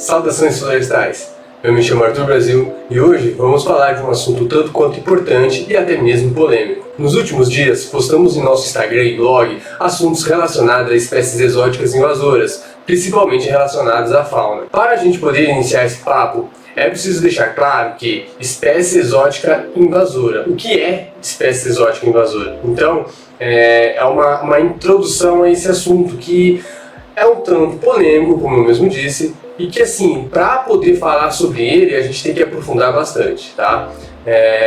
Saudações florestais! Eu me chamo Arthur Brasil e hoje vamos falar de um assunto tanto quanto importante e até mesmo polêmico. Nos últimos dias, postamos em nosso Instagram e blog assuntos relacionados a espécies exóticas invasoras, principalmente relacionados à fauna. Para a gente poder iniciar esse papo, é preciso deixar claro que espécie exótica invasora. O que é espécie exótica invasora? Então, é uma introdução a esse assunto que é um tanto polêmico, como eu mesmo disse, e que assim, para poder falar sobre ele, a gente tem que aprofundar bastante, tá?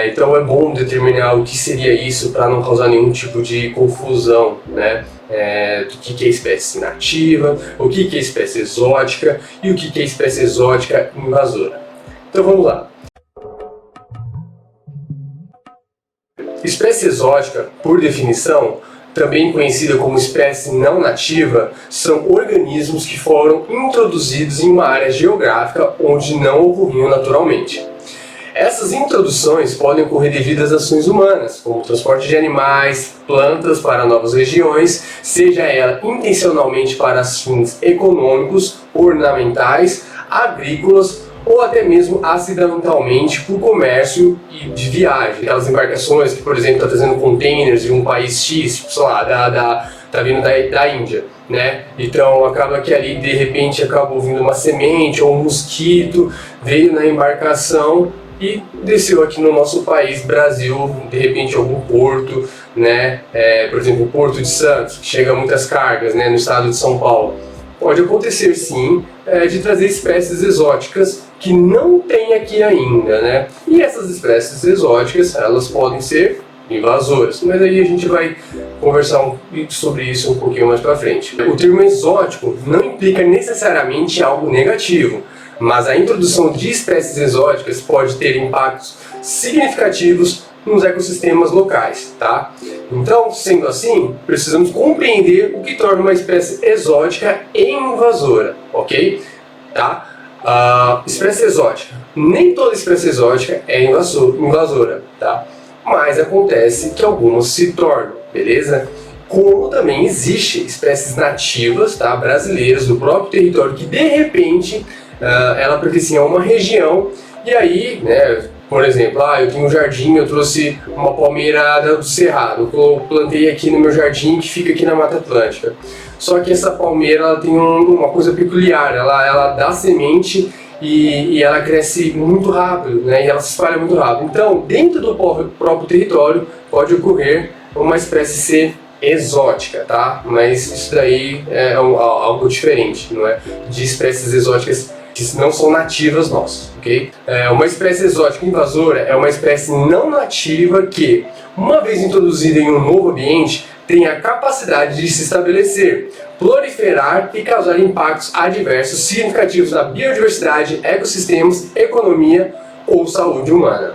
Então é bom determinar o que seria isso para não causar nenhum tipo de confusão, né? Do que é espécie nativa, o que é espécie exótica e o que é espécie exótica invasora. Então vamos lá. Espécie exótica, por definição, também conhecida como espécie não nativa, são organismos que foram introduzidos em uma área geográfica onde não ocorriam naturalmente. Essas introduções podem ocorrer devido às ações humanas, como o transporte de animais, plantas para novas regiões, seja ela intencionalmente para fins econômicos, ornamentais, agrícolas ou até mesmo acidentalmente por comércio e de viagem. Aquelas embarcações que, por exemplo, estão trazendo containers de um país X, sei lá, tá vindo da Índia, né? Então acaba que ali de repente acabou vindo uma semente ou um mosquito, veio na embarcação e desceu aqui no nosso país, Brasil, de repente algum porto, né? Por exemplo, o Porto de Santos, que chega muitas cargas, né, no estado de São Paulo. Pode acontecer sim de trazer espécies exóticas que não tem aqui ainda, né? E essas espécies exóticas, elas podem ser invasoras, mas aí a gente vai conversar sobre isso um pouquinho mais para frente. O termo exótico não implica necessariamente algo negativo, mas a introdução de espécies exóticas pode ter impactos significativos nos ecossistemas locais, tá? Então, sendo assim, precisamos compreender o que torna uma espécie exótica e invasora, ok? Tá? Espécie exótica. Nem toda espécie exótica é invasora, tá? Mas acontece que algumas se tornam, beleza? Como também existe espécies nativas, tá, brasileiras do próprio território que de repente ela pertencia a uma região e aí, né, por exemplo, eu tenho um jardim, eu trouxe uma palmeira do Cerrado, eu plantei aqui no meu jardim que fica aqui na Mata Atlântica. Só que essa palmeira ela tem uma coisa peculiar, ela dá semente e ela cresce muito rápido, né, e ela se espalha muito rápido. Então, dentro do próprio território pode ocorrer uma espécie ser exótica, tá? Mas isso daí é algo diferente, não é? De espécies exóticas que não são nativas nossas, ok? Uma espécie exótica invasora é uma espécie não nativa que, uma vez introduzida em um novo ambiente, tem a capacidade de se estabelecer, proliferar e causar impactos adversos significativos na biodiversidade, ecossistemas, economia ou saúde humana.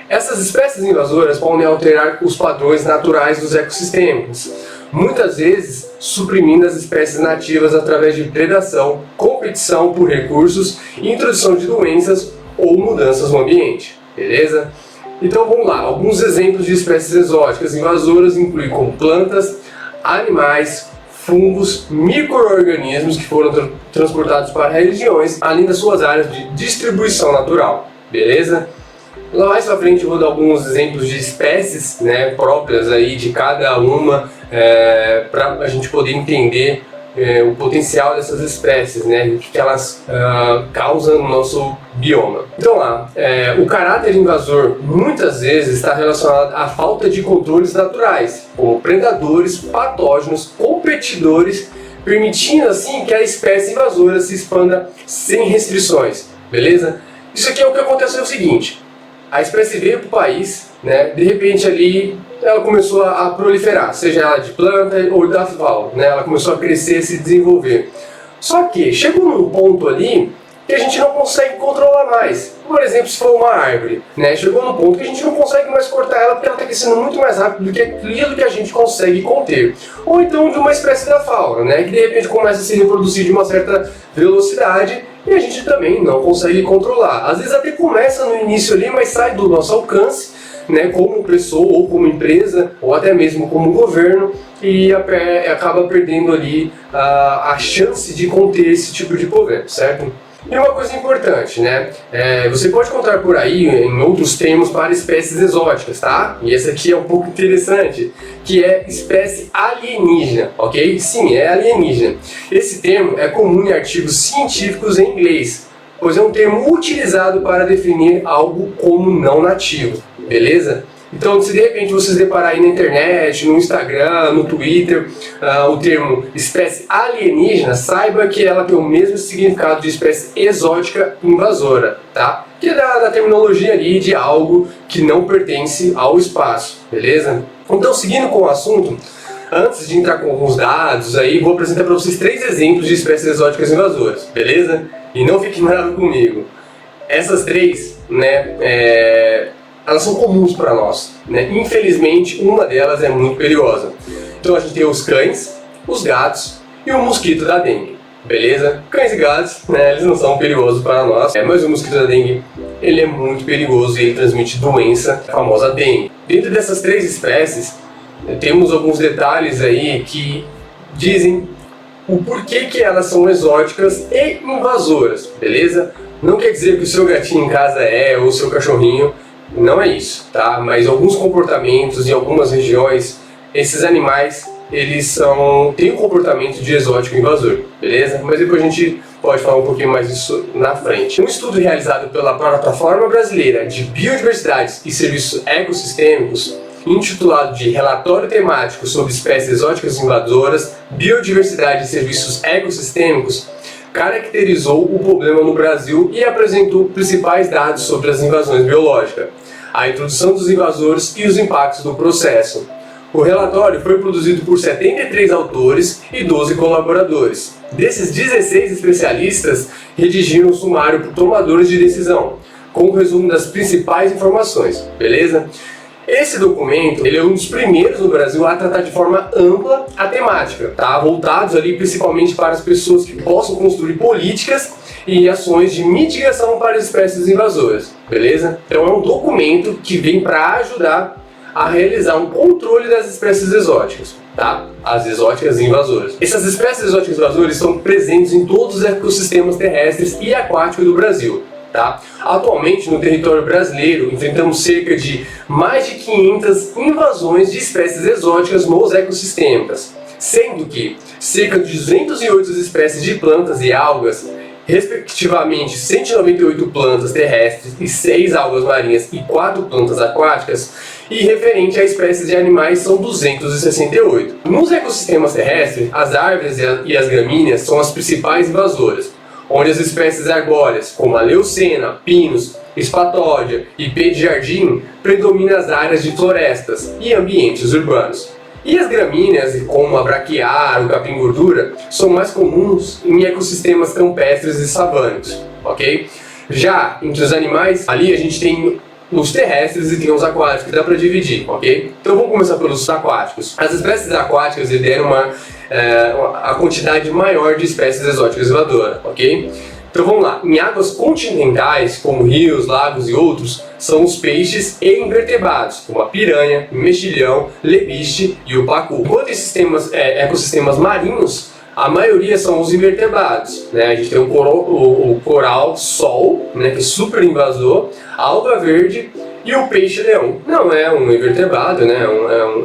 Essas espécies invasoras podem alterar os padrões naturais dos ecossistemas, muitas vezes suprimindo as espécies nativas através de predação, competição por recursos, introdução de doenças ou mudanças no ambiente, beleza? Então vamos lá, alguns exemplos de espécies exóticas invasoras incluem como plantas, animais, fungos, micro-organismos que foram transportados para regiões, além das suas áreas de distribuição natural, beleza? Lá mais pra frente eu vou dar alguns exemplos de espécies, né, próprias aí de cada uma, para a gente poder entender o potencial dessas espécies, né, e o que elas causam no nosso bioma. Então lá, o caráter invasor muitas vezes está relacionado à falta de controles naturais, como predadores, patógenos, competidores, permitindo assim que a espécie invasora se expanda sem restrições, beleza? Isso aqui é o que acontece é o seguinte. A espécie veio para o país, né? De repente ali ela começou a proliferar, seja ela de planta ou da fauna, né? Ela começou a crescer, se desenvolver. Só que chegou num ponto ali que a gente não consegue controlar mais. Por exemplo, se for uma árvore, né? Chegou num ponto que a gente não consegue mais cortar ela porque ela está crescendo muito mais rápido do que aquilo que a gente consegue conter. Ou então de uma espécie da fauna, né? Que de repente começa a se reproduzir de uma certa velocidade e a gente também não consegue controlar. Às vezes até começa no início ali, mas sai do nosso alcance, né, como pessoa ou como empresa, ou até mesmo como governo, e acaba perdendo ali a chance de conter esse tipo de problema, certo? E uma coisa importante, né? Você pode encontrar por aí em outros termos para espécies exóticas, tá? E esse aqui é um pouco interessante, que é espécie alienígena, ok? Sim, é alienígena. Esse termo é comum em artigos científicos em inglês, pois é um termo utilizado para definir algo como não nativo, beleza? Então, se de repente vocês depararem na internet, no Instagram, no Twitter, o termo espécie alienígena, saiba que ela tem o mesmo significado de espécie exótica invasora, tá? Que é da terminologia ali de algo que não pertence ao espaço, beleza? Então, seguindo com o assunto, antes de entrar com alguns dados aí, vou apresentar para vocês 3 exemplos de espécies exóticas invasoras, beleza? E não fiquem bravos comigo. Essas 3, né, elas são comuns para nós, né? Infelizmente, uma delas é muito perigosa. Então a gente tem os cães, os gatos e o mosquito da dengue, beleza? Cães e gatos, né, eles não são perigosos para nós, mas o mosquito da dengue, ele é muito perigoso e ele transmite doença, a famosa dengue. Dentro dessas 3 espécies, temos alguns detalhes aí que dizem o porquê que elas são exóticas e invasoras, beleza? Não quer dizer que o seu gatinho em casa ou o seu cachorrinho. Não é isso, tá? Mas alguns comportamentos em algumas regiões, esses animais, eles têm um comportamento de exótico invasor, beleza? Mas depois a gente pode falar um pouquinho mais disso na frente. Um estudo realizado pela Plataforma Brasileira de Biodiversidade e Serviços Ecossistêmicos, intitulado de Relatório Temático sobre Espécies Exóticas Invasoras, Biodiversidade e Serviços Ecossistêmicos, caracterizou o problema no Brasil e apresentou principais dados sobre as invasões biológicas, a introdução dos invasores e os impactos do processo. O relatório foi produzido por 73 autores e 12 colaboradores. Desses 16 especialistas redigiram um sumário para tomadores de decisão, com o resumo das principais informações, beleza? Esse documento, ele é um dos primeiros no Brasil a tratar de forma ampla a temática, tá? Voltados ali principalmente para as pessoas que possam construir políticas e ações de mitigação para as espécies invasoras, beleza? Então é um documento que vem para ajudar a realizar um controle das espécies exóticas, tá? As exóticas invasoras. Essas espécies exóticas invasoras estão presentes em todos os ecossistemas terrestres e aquáticos do Brasil. Tá? Atualmente, no território brasileiro, enfrentamos cerca de mais de 500 invasões de espécies exóticas nos ecossistemas, sendo que cerca de 208 espécies de plantas e algas, respectivamente 198 plantas terrestres e 6 algas marinhas e 4 plantas aquáticas, e referente a espécies de animais são 268. Nos ecossistemas terrestres, as árvores e as gramíneas são as principais invasoras, onde as espécies arbóreas, como a leucena, pinos, espatódia e pé de jardim, predominam as áreas de florestas e ambientes urbanos. E as gramíneas, como a braquiária, o capim-gordura, são mais comuns em ecossistemas campestres e savânicos, ok? Já entre os animais, ali a gente tem os terrestres e tem os aquáticos, que dá para dividir, ok? Então vamos começar pelos aquáticos. As espécies aquáticas lideram a quantidade maior de espécies exóticas invasoras, ok? Então vamos lá, em águas continentais, como rios, lagos e outros, são os peixes e invertebrados, como a piranha, o mexilhão, lebiche e o pacu. Enquanto esses ecossistemas marinhos, a maioria são os invertebrados, né? A gente tem o coral-sol, né, que é super invasor, a alga verde e o peixe-leão. Não é um invertebrado, né?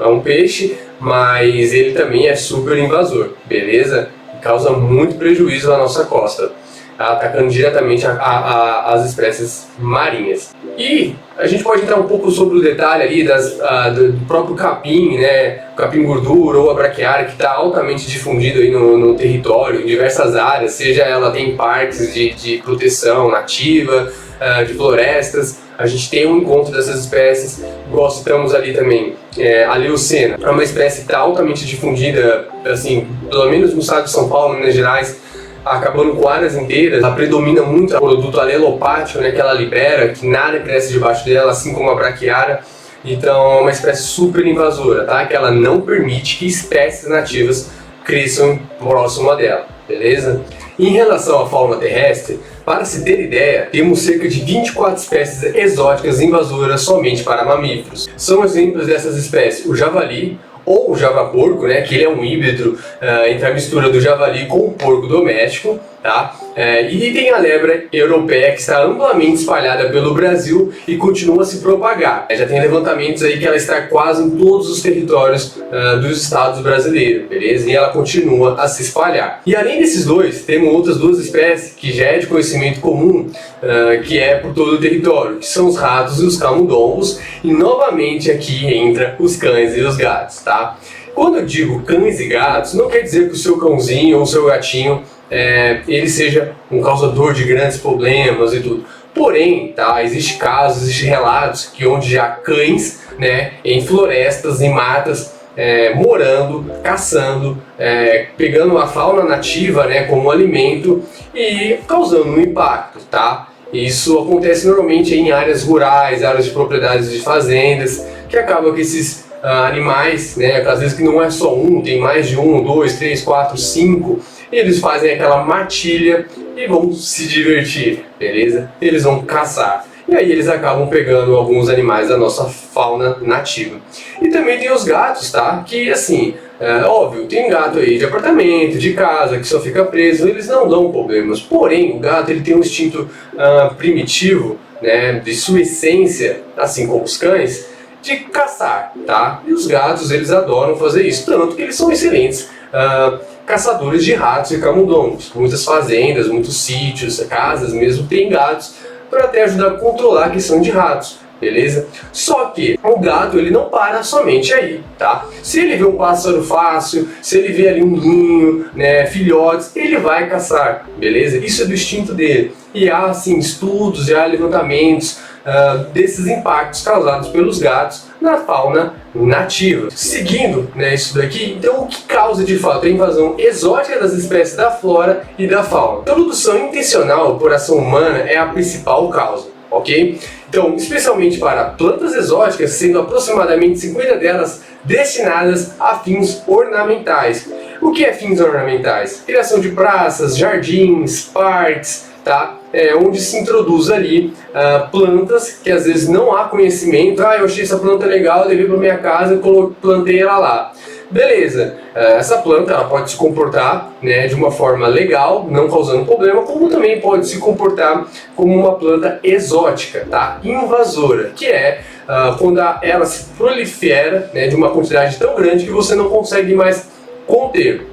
É um peixe, mas ele também é super invasor, beleza? E causa muito prejuízo na nossa costa, atacando diretamente as espécies marinhas. E a gente pode entrar um pouco sobre o detalhe ali do próprio capim, né? O capim-gordura ou a braquiária, que está altamente difundido aí no território, em diversas áreas, seja ela tem parques de proteção nativa, de florestas. A gente tem um encontro dessas espécies, igual citamos ali também, a leucena. É uma espécie que está altamente difundida, assim, pelo menos no estado de São Paulo, Minas Gerais, acabando com áreas inteiras. Ela predomina muito o produto alelopático, né, que ela libera, que nada cresce debaixo dela, assim como a braquiária. Então é uma espécie super invasora, tá? Que ela não permite que espécies nativas cresçam próximo a dela, beleza? Em relação à fauna terrestre, para se ter ideia, temos cerca de 24 espécies exóticas invasoras somente para mamíferos. São exemplos dessas espécies o javali, ou o javaporco, né, que ele é um híbrido entre a mistura do javali com o porco doméstico, tá? E tem a lebre europeia que está amplamente espalhada pelo Brasil e continua a se propagar. Já tem levantamentos aí que ela está quase em todos os territórios dos estados brasileiros, beleza? E ela continua a se espalhar. E além desses dois, temos outras duas espécies que já é de conhecimento comum, que é por todo o território, que são os ratos e os camundongos, e novamente aqui entra os cães e os gatos, tá? Quando eu digo cães e gatos, não quer dizer que o seu cãozinho ou o seu gatinho ele seja um causador de grandes problemas e tudo. Porém, tá, existe casos, existe relatos que onde já cães, né, em florestas, em matas, morando, caçando, pegando a fauna nativa, né, como alimento e causando um impacto, tá? Isso acontece normalmente em áreas rurais, áreas de propriedades de fazendas, que acaba que esses animais, né, às vezes que não é só um, tem mais de um, dois, três, quatro, cinco, e eles fazem aquela matilha e vão se divertir, beleza? Eles vão caçar. E aí eles acabam pegando alguns animais da nossa fauna nativa. E também tem os gatos, tá? Que assim, óbvio, tem gato aí de apartamento, de casa, que só fica preso, eles não dão problemas. Porém, o gato ele tem um instinto primitivo, né, de sua essência, assim como os cães, de caçar, tá? E os gatos, eles adoram fazer isso, tanto que eles são excelentes caçadores de ratos e camundongos. Muitas fazendas, muitos sítios, casas mesmo têm gatos para até ajudar a controlar a questão de ratos, beleza? Só que o gato ele não para somente aí, tá? Se ele vê um pássaro fácil, se ele vê ali um ninho, né, filhotes, ele vai caçar, beleza? Isso é do instinto dele. E há assim estudos, há levantamentos desses impactos causados pelos gatos na fauna nativa. Seguindo, né, isso daqui, então o que causa de fato a invasão exótica das espécies da flora e da fauna? A introdução intencional por ação humana é a principal causa, ok? Então, especialmente para plantas exóticas, sendo aproximadamente 50 delas destinadas a fins ornamentais. O que é fins ornamentais? Criação de praças, jardins, parques, tá? Onde se introduz ali plantas que às vezes não há conhecimento. Eu achei essa planta legal, levei para minha casa e plantei ela lá. Beleza, essa planta ela pode se comportar, né, de uma forma legal, não causando problema, como também pode se comportar como uma planta exótica, tá? Invasora, que é quando ela se prolifera, né, de uma quantidade tão grande que você não consegue mais conter.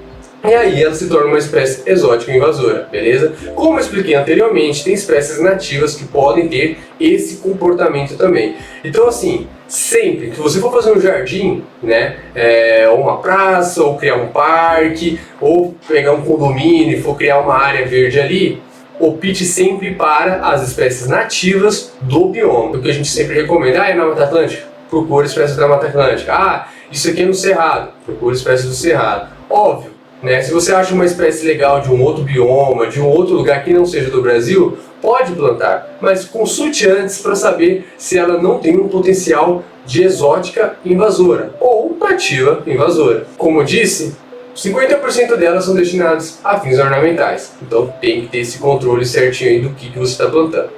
E aí ela se torna uma espécie exótica invasora, beleza? Como eu expliquei anteriormente, tem espécies nativas que podem ter esse comportamento também. Então assim, sempre que você for fazer um jardim, né, ou uma praça, ou criar um parque, ou pegar um condomínio e for criar uma área verde ali, opte sempre para as espécies nativas do bioma. O que a gente sempre recomenda, é na Mata Atlântica? Procure espécies da Mata Atlântica. Isso aqui é no Cerrado, procure espécies do Cerrado. Óbvio, né? Se você acha uma espécie legal de um outro bioma, de um outro lugar que não seja do Brasil, pode plantar, mas consulte antes para saber se ela não tem um potencial de exótica invasora ou nativa invasora. Como eu disse, 50% delas são destinadas a fins ornamentais, então tem que ter esse controle certinho aí do que você está plantando.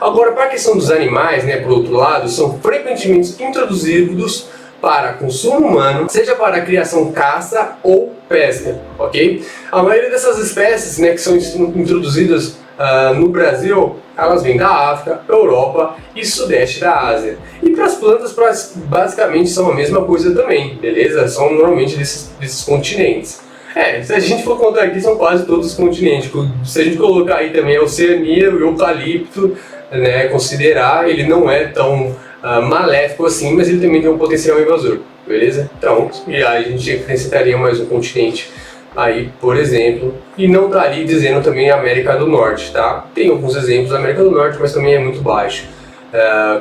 Agora, para a questão dos animais, né, por outro lado, são frequentemente introduzidos para consumo humano, seja para a criação, caça ou pesca, ok? A maioria dessas espécies, né, que são introduzidas no Brasil, elas vêm da África, Europa e Sudeste da Ásia. E para as plantas, basicamente, são a mesma coisa também, beleza? São normalmente desses continentes. Se a gente for contar aqui, são quase todos os continentes. Se a gente colocar aí também a Oceania, o eucalipto, né, considerar, ele não é tão maléfico assim, mas ele também tem um potencial invasor, beleza? Então, e aí a gente acrescentaria mais um continente aí, por exemplo, e não tá ali dizendo também a América do Norte, tá? Tem alguns exemplos da América do Norte, mas também é muito baixo,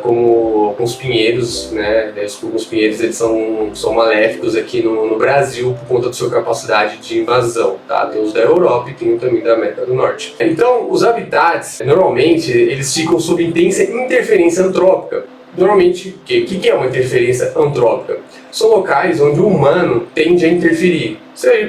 como alguns pinheiros, né? Alguns pinheiros eles são maléficos aqui no Brasil por conta da sua capacidade de invasão, tá? Tem os da Europa e tem também da América do Norte. Então, os habitats, normalmente, eles ficam sob intensa interferência antrópica. Normalmente, o que é uma interferência antrópica? São locais onde o humano tende a interferir.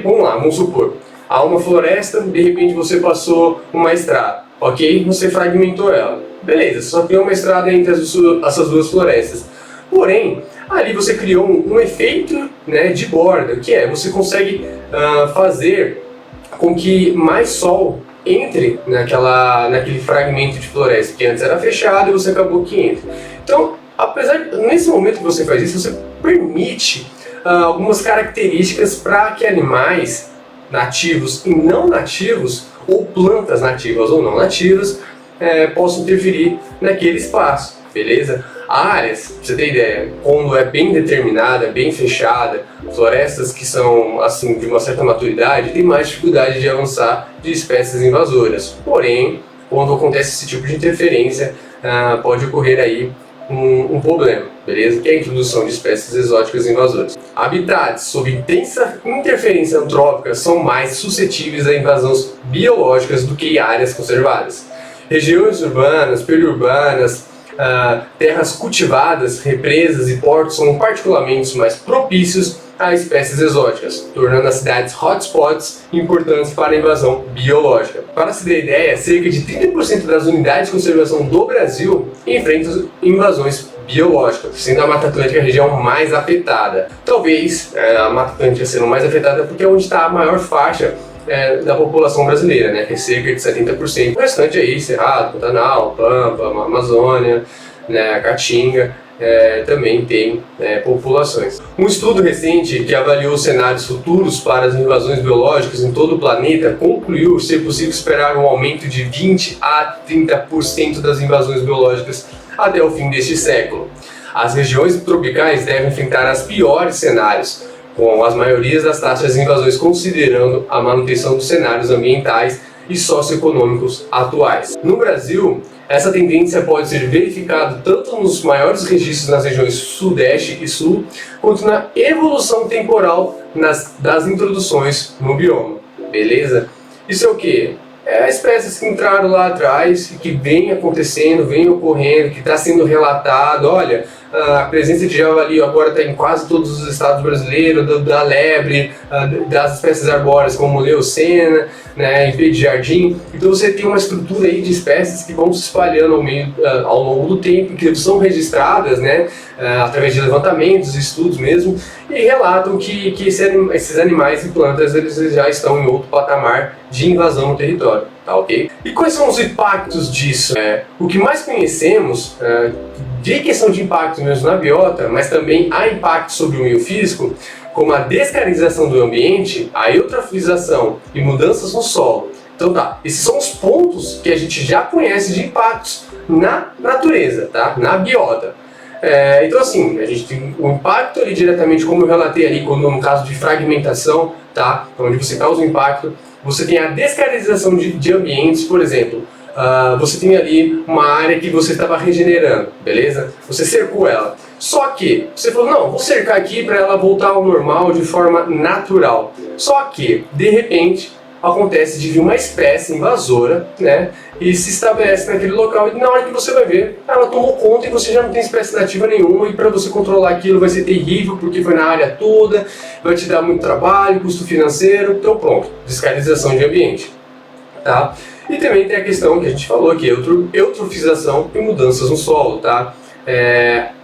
Vamos lá, vamos supor, há uma floresta, de repente você passou uma estrada, ok? Você fragmentou ela. Beleza, só criou uma estrada entre essas duas florestas. Porém, ali você criou um efeito, né, de borda, que é, você consegue fazer com que mais sol entre naquele fragmento de floresta que antes era fechado e você acabou que entra. Então, nesse momento que você faz isso, você permite algumas características para que animais nativos e não nativos, ou plantas nativas ou não nativas, possam interferir naquele espaço, beleza? Áreas, pra você ter ideia, quando é bem determinada, bem fechada, florestas que são assim de uma certa maturidade, tem mais dificuldade de avançar de espécies invasoras. Porém, quando acontece esse tipo de interferência, pode ocorrer aí um problema, beleza? Que é a introdução de espécies exóticas invasoras. Habitats sob intensa interferência antrópica são mais suscetíveis a invasões biológicas do que áreas conservadas. Regiões urbanas, periurbanas, terras cultivadas, represas e portos são particularmente mais propícios a espécies exóticas, tornando as cidades hotspots importantes para a invasão biológica. Para se ter ideia, cerca de 30% das unidades de conservação do Brasil enfrentam invasões biológicas, sendo a Mata Atlântica a região mais afetada. Talvez a Mata Atlântica sendo mais afetada porque é onde está a maior faixa da população brasileira, né, que é cerca de 70%. O restante aí, Cerrado, Pantanal, Pampa, Amazônia, né, Caatinga, também tem populações. Um estudo recente que avaliou os cenários futuros para as invasões biológicas em todo o planeta concluiu ser possível esperar um aumento de 20 a 30% das invasões biológicas até o fim deste século. As regiões tropicais devem enfrentar os piores cenários, com as maiorias das taxas de invasões considerando a manutenção dos cenários ambientais e socioeconômicos atuais. No Brasil, essa tendência pode ser verificada tanto nos maiores registros nas regiões Sudeste e Sul, quanto na evolução temporal das introduções no bioma. Beleza? Isso é o que? Espécies que entraram lá atrás e que vem acontecendo, vem ocorrendo, que está sendo relatado. Olha, a presença de javali agora está em quase todos os estados brasileiros, da lebre, das espécies arbóreas como leucena, né, em de jardim. Então você tem uma estrutura aí de espécies que vão se espalhando ao longo do tempo, que são registradas, né, através de levantamentos, estudos mesmo, e relatam que esses animais e plantas eles já estão em outro patamar de invasão no território, tá ok? E quais são os impactos disso? O que mais conhecemos de questão de impacto mesmo na biota, mas também há impacto sobre o meio físico, como a descaracterização do ambiente, a eutrofização e mudanças no solo. Então tá, esses são os pontos que a gente já conhece de impactos na natureza, tá? Na biota. Então assim, a gente tem o impacto ali diretamente, como eu relatei ali, no caso de fragmentação, tá? Onde você causa o impacto. Você tem a descaracterização de ambientes, por exemplo. Você tem ali uma área que você estava regenerando, beleza? Você cercou ela. Só que você falou, não, vou cercar aqui para ela voltar ao normal de forma natural. Só que, de repente, acontece de vir uma espécie invasora, né? E se estabelece naquele local e na hora que você vai ver, ela tomou conta e você já não tem espécie nativa nenhuma e para você controlar aquilo vai ser terrível porque foi na área toda, vai te dar muito trabalho, custo financeiro, então pronto, descaracterização de ambiente, tá? E também tem a questão que a gente falou aqui, eutrofização e mudanças no solo, tá?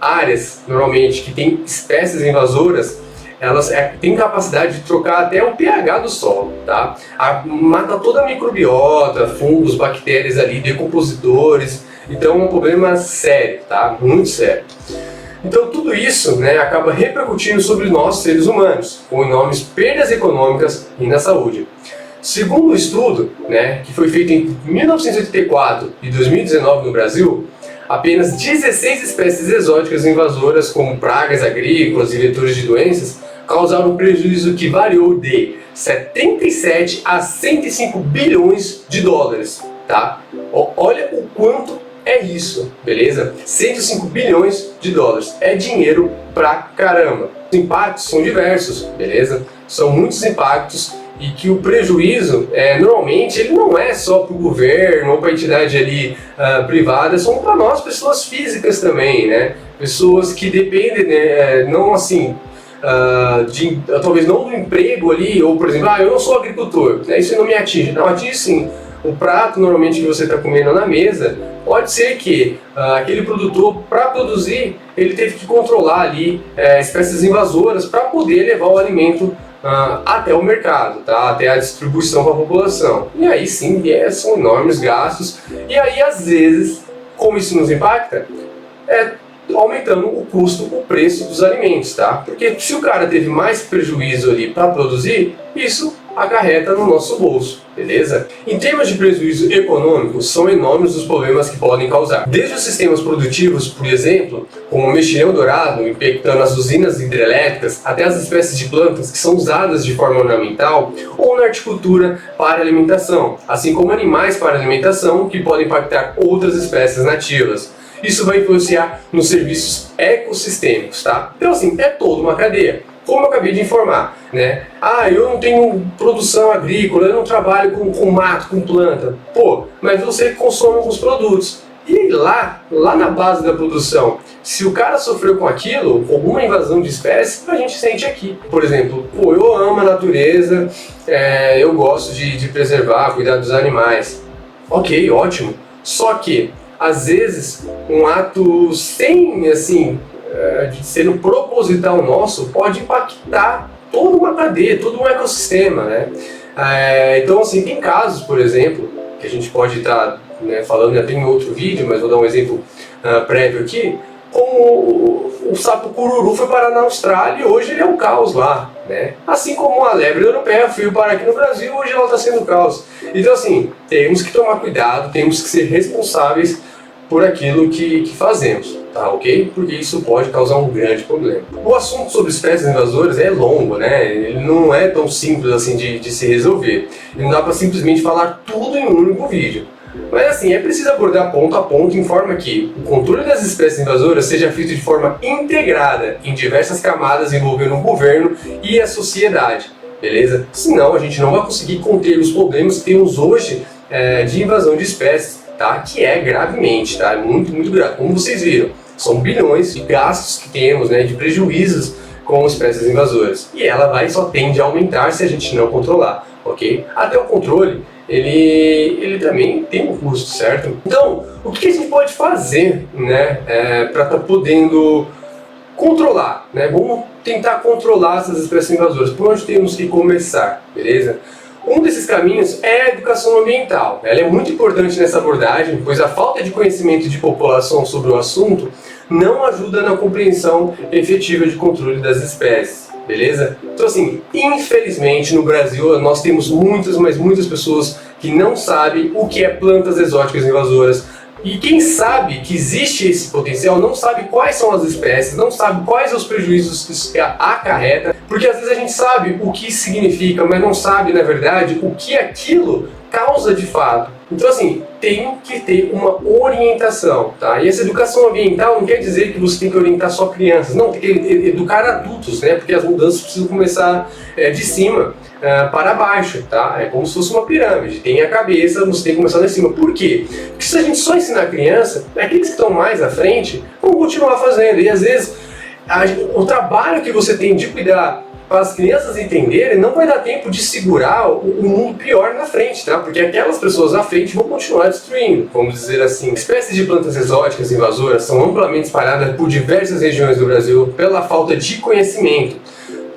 Áreas, normalmente, que tem espécies invasoras, elas têm capacidade de trocar até o pH do solo, tá? Mata toda a microbiota, fungos, bactérias ali, decompositores, então é um problema sério, tá? Muito sério. Então tudo isso, né, acaba repercutindo sobre nós, seres humanos, com enormes perdas econômicas e na saúde. Segundo o estudo, né, que foi feito em 1984 e 2019 no Brasil, apenas 16 espécies exóticas invasoras, como pragas agrícolas e vetores de doenças, causaram um prejuízo que variou de 77 a 105 bilhões de dólares, tá? Olha o quanto é isso, beleza? 105 bilhões de dólares, é dinheiro pra caramba. Os impactos são diversos, beleza? São muitos impactos e que o prejuízo, normalmente, ele não é só para o governo ou para a entidade ali privada, são para nós, pessoas físicas também, né? Pessoas que dependem, né, não assim, talvez não do emprego ali, ou por exemplo, eu não sou agricultor, né, isso não me atinge. Não, atinge sim. O prato normalmente que você está comendo na mesa, pode ser que aquele produtor, para produzir, ele teve que controlar ali espécies invasoras para poder levar o alimento até o mercado, tá? Até a distribuição para a população. E aí sim, são enormes gastos. E aí, às vezes, como isso nos impacta, aumentando o custo, o preço dos alimentos, tá? Porque se o cara teve mais prejuízo ali para produzir, isso acarreta no nosso bolso, beleza? Em termos de prejuízo econômico, são enormes os problemas que podem causar. Desde os sistemas produtivos, por exemplo, como o mexilhão dourado, infectando as usinas hidrelétricas, até as espécies de plantas que são usadas de forma ornamental ou na horticultura para alimentação, assim como animais para alimentação que podem impactar outras espécies nativas. Isso vai influenciar nos serviços ecossistêmicos, tá? Então assim, é toda uma cadeia. Como eu acabei de informar, né? Eu não tenho produção agrícola, eu não trabalho com mato, com planta. Pô, mas você consome alguns produtos. E lá na base da produção, se o cara sofreu com aquilo, com alguma invasão de espécie, a gente sente aqui. Por exemplo, eu amo a natureza, eu gosto de preservar, cuidar dos animais. Ok, ótimo. Só que, às vezes, um ato sem, de sendo proposital nosso, pode impactar toda uma cadeia, todo um ecossistema, né? Então, assim, tem casos, por exemplo, que a gente pode estar falando até em outro vídeo, mas vou dar um exemplo prévio aqui, como o sapo cururu foi parar na Austrália e hoje ele é um caos lá, né? Assim como a lebre europeia veio parar aqui no Brasil, hoje ela está sendo um caos. Então, assim, temos que tomar cuidado, temos que ser responsáveis por aquilo que fazemos, tá, ok? Porque isso pode causar um grande problema. O assunto sobre espécies invasoras é longo, né? Ele não é tão simples assim de se resolver. E não dá para simplesmente falar tudo em um único vídeo. Mas assim, é preciso abordar ponto a ponto em forma que o controle das espécies invasoras seja feito de forma integrada em diversas camadas envolvendo o governo e a sociedade, beleza? Senão a gente não vai conseguir conter os problemas que temos hoje de invasão de espécies. Tá? Que é gravemente, tá? É muito, muito grave. Como vocês viram, são bilhões de gastos que temos, né, de prejuízos com espécies invasoras. E ela só tende a aumentar se a gente não controlar, ok? Até o controle, ele também tem um custo, certo? Então, o que a gente pode fazer, né, para estar podendo controlar, né? Vamos tentar controlar essas espécies invasoras. Por onde temos que começar, beleza? Um desses caminhos é a educação ambiental. Ela é muito importante nessa abordagem, pois a falta de conhecimento de população sobre o assunto não ajuda na compreensão efetiva de controle das espécies, beleza? Então assim, infelizmente no Brasil nós temos muitas, mas muitas pessoas que não sabem o que é plantas exóticas invasoras. E quem sabe que existe esse potencial não sabe quais são as espécies, não sabe quais são os prejuízos que isso acarreta, porque às vezes a gente sabe o que isso significa, mas não sabe, na verdade, o que aquilo causa de fato. Então assim, tem que ter uma orientação, tá? E essa educação ambiental não quer dizer que você tem que orientar só crianças, não, tem que educar adultos, né? Porque as mudanças precisam começar de cima para baixo, tá? É como se fosse uma pirâmide, tem a cabeça, você tem que começar lá em cima. Por quê? Porque se a gente só ensinar a criança, aqueles que estão mais à frente vão continuar fazendo, e às vezes o trabalho que você tem de cuidar para as crianças entenderem, não vai dar tempo de segurar o mundo pior na frente, tá? Porque aquelas pessoas à frente vão continuar destruindo, vamos dizer assim. Espécies de plantas exóticas invasoras são amplamente espalhadas por diversas regiões do Brasil pela falta de conhecimento.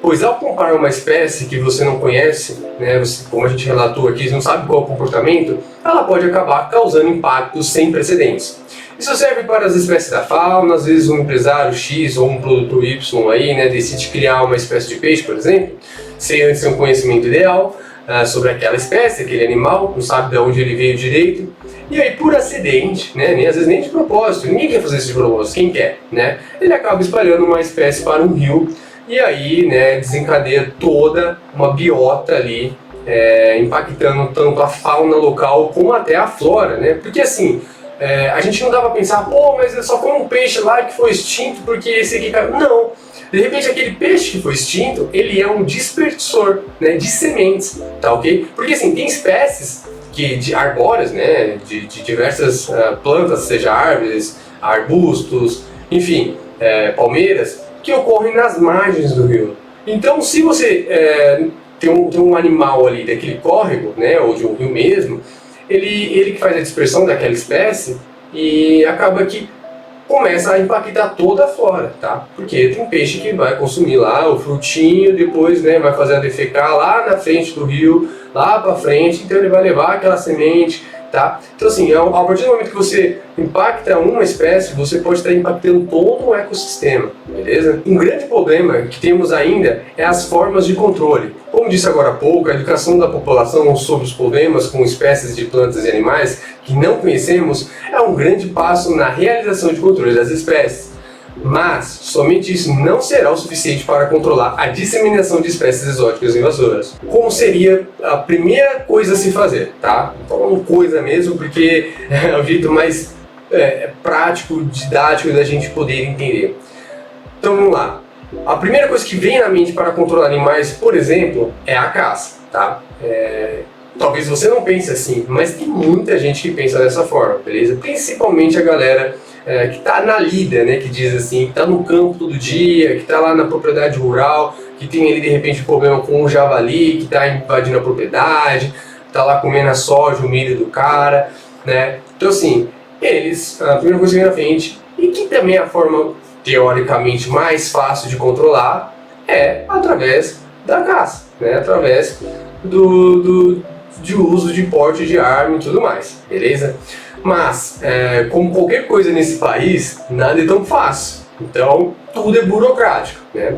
Pois ao comparar uma espécie que você não conhece, né, como a gente relatou aqui, você não sabe qual é o comportamento, ela pode acabar causando impactos sem precedentes. Isso serve para as espécies da fauna, às vezes um empresário X ou um produtor Y aí, né, decide criar uma espécie de peixe, por exemplo, sem antes ter um conhecimento ideal sobre aquela espécie, aquele animal, não sabe de onde ele veio direito, e aí por acidente, né, às vezes nem de propósito, ninguém quer fazer isso de propósito, quem quer, né, ele acaba espalhando uma espécie para um rio, e aí, né, desencadeia toda uma biota ali, impactando tanto a fauna local como até a flora, né, porque assim, a gente não dá pra pensar, pô, mas só foi um peixe lá que foi extinto porque esse aqui caiu. Não, de repente aquele peixe que foi extinto, ele é um dispersor, né, de sementes, tá ok? Porque assim, tem espécies de arbóreas, né, de diversas plantas, seja árvores, arbustos, enfim, palmeiras, que ocorrem nas margens do rio. Então, se você tem um animal ali daquele córrego, né, ou de um rio mesmo, ele que faz a dispersão daquela espécie e acaba que começa a impactar toda a flora, tá? Porque tem peixe que vai consumir lá o frutinho, depois, né, vai fazer a defecar lá na frente do rio, lá para frente, então ele vai levar aquela semente, tá? Então assim, a partir do momento que você impacta uma espécie, você pode estar impactando todo um ecossistema, beleza? Um grande problema que temos ainda é as formas de controle. Como disse agora há pouco, a educação da população sobre os problemas com espécies de plantas e animais que não conhecemos é um grande passo na realização de controle das espécies. Mas somente isso não será o suficiente para controlar a disseminação de espécies exóticas invasoras. Como seria a primeira coisa a se fazer, tá? Então, coisa mesmo, porque é o jeito mais prático, didático da gente poder entender. Então vamos lá. A primeira coisa que vem na mente para controlar animais, por exemplo, é a caça, tá? Talvez você não pense assim, mas tem muita gente que pensa dessa forma, beleza? Principalmente a galera que está na lida, né, que diz assim, que está no campo todo dia, que está lá na propriedade rural, que tem ali de repente problema com um javali, que está invadindo a propriedade, está lá comendo a soja, o milho do cara, né? Então assim, eles, a primeira coisa que vem na frente, e que também é a forma teoricamente mais fácil de controlar, é através da caça, né? Através de uso de porte de arma e tudo mais, beleza? Mas, como qualquer coisa nesse país, nada é tão fácil. Então, tudo é burocrático, né?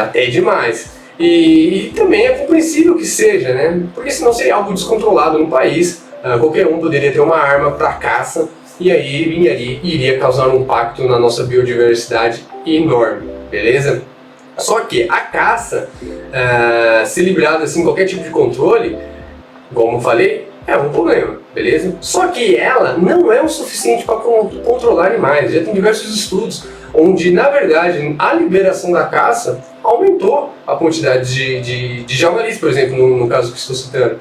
Até demais. E também é compreensível que seja, né? Porque senão seria algo descontrolado no país. Qualquer um poderia ter uma arma para caça e aí iria causar um impacto na nossa biodiversidade enorme, beleza? Só que a caça, se librada assim, qualquer tipo de controle, como eu falei, é um problema, beleza? Só que ela não é o suficiente para controlar animais. Já tem diversos estudos onde, na verdade, a liberação da caça aumentou a quantidade de javalis, por exemplo, no caso que estou citando.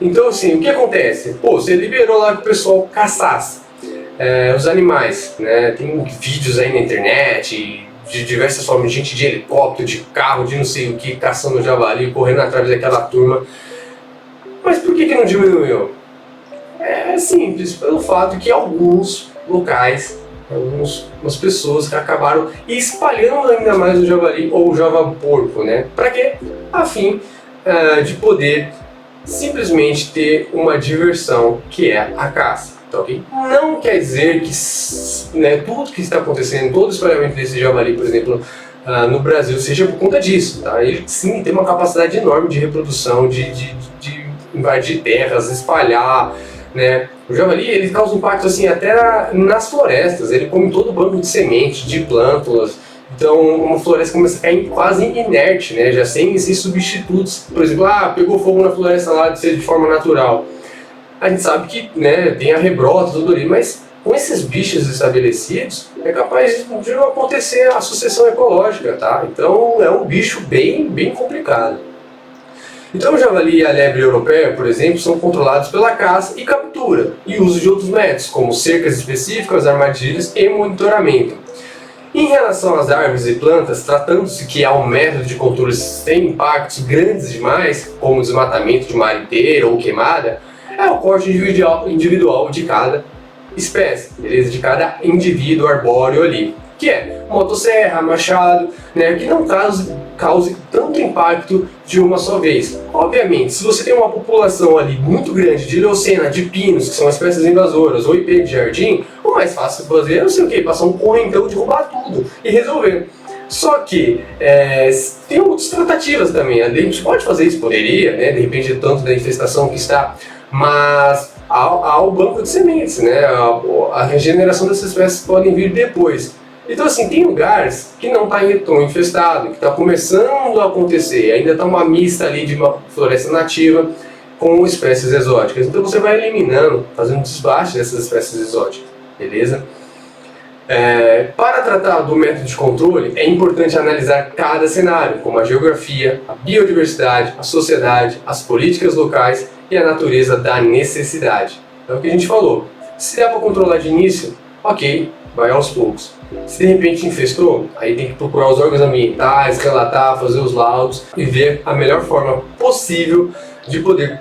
Então, assim, o que acontece? Pô, você liberou lá que o pessoal caçasse os animais, né? Tem vídeos aí na internet de diversas formas, de gente de helicóptero, de carro, de não sei o que, caçando javali, correndo atrás daquela turma. Mas por que não diminuiu? É simples, pelo fato que alguns locais, algumas pessoas que acabaram espalhando ainda mais o javali ou o javaporco, né? Para quê? A fim de poder simplesmente ter uma diversão que é a caça. Tá, okay? Não quer dizer que tudo que está acontecendo, todo o espalhamento desse javali, por exemplo, no Brasil, seja por conta disso. Tá? Ele sim tem uma capacidade enorme de reprodução, de invadir terras, espalhar, né? O javali, ele causa impacto assim até nas florestas, ele come todo o banco de semente, de plântulas, então uma floresta começa a cair quase inerte, né? Já sem esses substitutos. Por exemplo, pegou fogo na floresta lá de forma natural. A gente sabe que, né, tem a rebrota, tudo ali, mas com esses bichos estabelecidos, é capaz de não acontecer a sucessão ecológica, tá? Então é um bicho bem complicado. Então o javali e a lebre europeia, por exemplo, são controlados pela caça e captura e uso de outros métodos, como cercas específicas, armadilhas e monitoramento. Em relação às árvores e plantas, tratando-se que há um método de controle sem impactos grandes demais, como o desmatamento de uma área inteira ou queimada, é o corte individual de cada espécie, beleza? De cada indivíduo arbóreo ali, que é motosserra, machado, né? Que não cause tanto impacto de uma só vez. Obviamente, se você tem uma população ali muito grande de leucena, de pinos, que são espécies invasoras, ou ipê de jardim, o mais fácil de fazer é, não sei o que, passar um correntão, derrubar tudo e resolver. Só que tem outras tratativas também. A gente pode fazer isso, poderia, né? De repente, tanto da infestação que está, mas há o banco de sementes, né? A regeneração dessas espécies podem vir depois. Então, assim, tem lugares que não está tão infestado, que está começando a acontecer, ainda está uma mista ali de uma floresta nativa com espécies exóticas. Então você vai eliminando, fazendo desbaste dessas espécies exóticas, beleza? Para tratar do método de controle, é importante analisar cada cenário, como a geografia, a biodiversidade, a sociedade, as políticas locais e a natureza da necessidade. É o que a gente falou. Se dá para controlar de início, ok, vai aos poucos. Se de repente infestou, aí tem que procurar os órgãos ambientais, relatar, fazer os laudos e ver a melhor forma possível de poder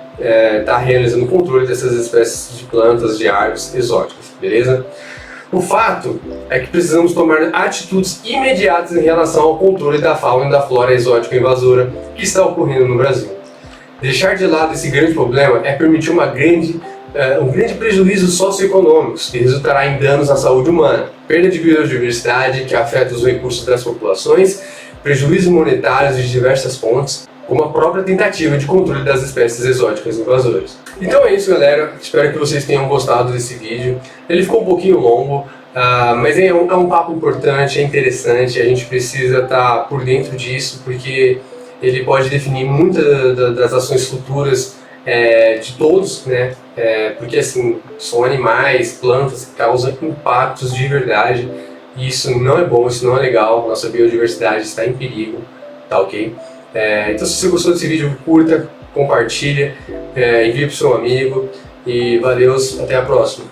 estar realizando o controle dessas espécies de plantas, de árvores exóticas, beleza? O fato é que precisamos tomar atitudes imediatas em relação ao controle da fauna e da flora exótica invasora que está ocorrendo no Brasil. Deixar de lado esse grande problema é permitir um grande prejuízo socioeconômico que resultará em danos à saúde humana, perda de biodiversidade que afeta os recursos das populações, prejuízos monetários de diversas fontes, como a própria tentativa de controle das espécies exóticas invasoras. Então é isso, galera. Espero que vocês tenham gostado desse vídeo. Ele ficou um pouquinho longo, mas é um papo importante, é interessante. A gente precisa estar por dentro disso, porque ele pode definir muitas das ações futuras de todos, né? Porque assim, são animais, plantas que causam impactos de verdade. E isso não é bom, isso não é legal. Nossa biodiversidade está em perigo, tá ok? Então se você gostou desse vídeo, curta, compartilha, envie para o seu amigo e valeu, até a próxima.